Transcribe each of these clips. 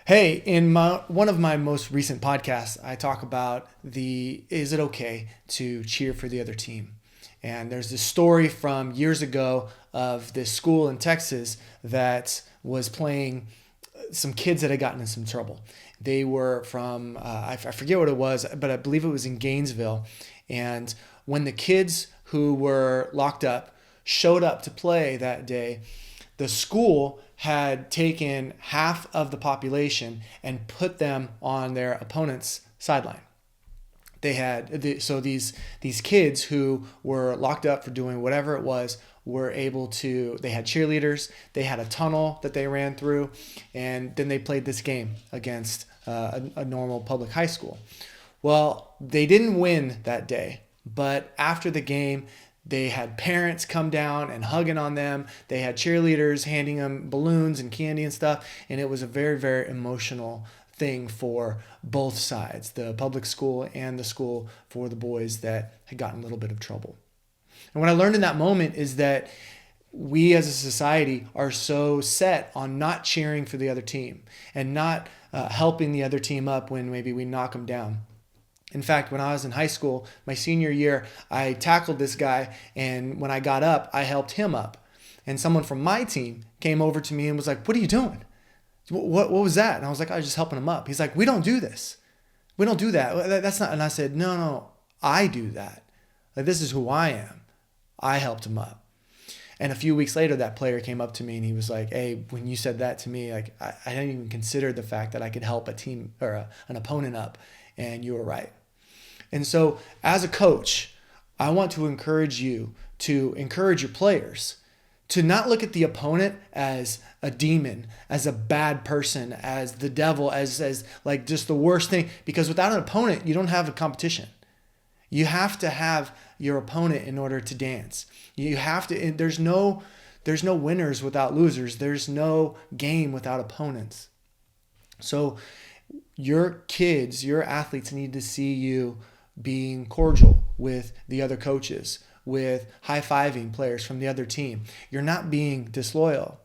Hey, in one of my most recent podcasts, I talk about is it okay to cheer for the other team? And there's this story from years ago of this school in Texas that was playing some kids that had gotten in some trouble. They were from, I forget what it was, but I believe it was in Gainesville. And when the kids who were locked up showed up to play that day, the school had taken half of the population and put them on their opponent's sideline. So these kids who were locked up for doing whatever it was were able to. They had cheerleaders. They had a tunnel that they ran through, and then they played this game against a normal public high school. Well, they didn't win that day, but after the game, they had parents come down and hugging on them. They had cheerleaders handing them balloons and candy and stuff. And it was a very, very emotional thing for both sides, the public school and the school for the boys that had gotten a little bit of trouble. And what I learned in that moment is that we as a society are so set on not cheering for the other team and not helping the other team up when maybe we knock them down. In fact, when I was in high school, my senior year, I tackled this guy, and when I got up, I helped him up. And someone from my team came over to me and was like, "What are you doing? What was that?" And I was like, "I was just helping him up." He's like, "We don't do this. We don't do that. That's not." And I said, "No, I do that. Like, this is who I am. I helped him up." And a few weeks later, that player came up to me and he was like, "Hey, when you said that to me, like I didn't even consider the fact that I could help a team or an opponent up, and you were right." And so as a coach, I want to encourage you to encourage your players to not look at the opponent as a demon, as a bad person, as the devil, as like just the worst thing. Because without an opponent, you don't have a competition. You have to have your opponent in order to dance. You have to. There's no winners without losers. There's no game without opponents. So your kids, your athletes need to see you being cordial with the other coaches, with high-fiving players from the other team. You're not being disloyal.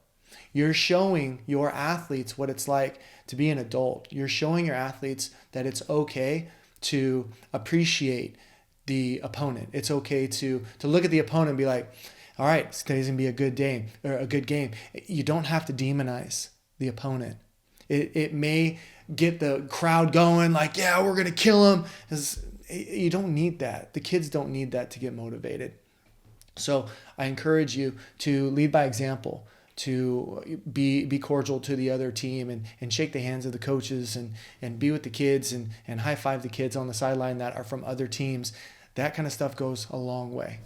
You're showing your athletes what it's like to be an adult. You're showing your athletes that it's okay to appreciate the opponent. It's okay to look at the opponent and be like, "All right, today's gonna be a good day or a good game." You don't have to demonize the opponent. It may get the crowd going, like, "Yeah, we're gonna kill him." You don't need that. The kids don't need that to get motivated. So I encourage you to lead by example, to be cordial to the other team and shake the hands of the coaches and be with the kids and high five the kids on the sideline that are from other teams. That kind of stuff goes a long way.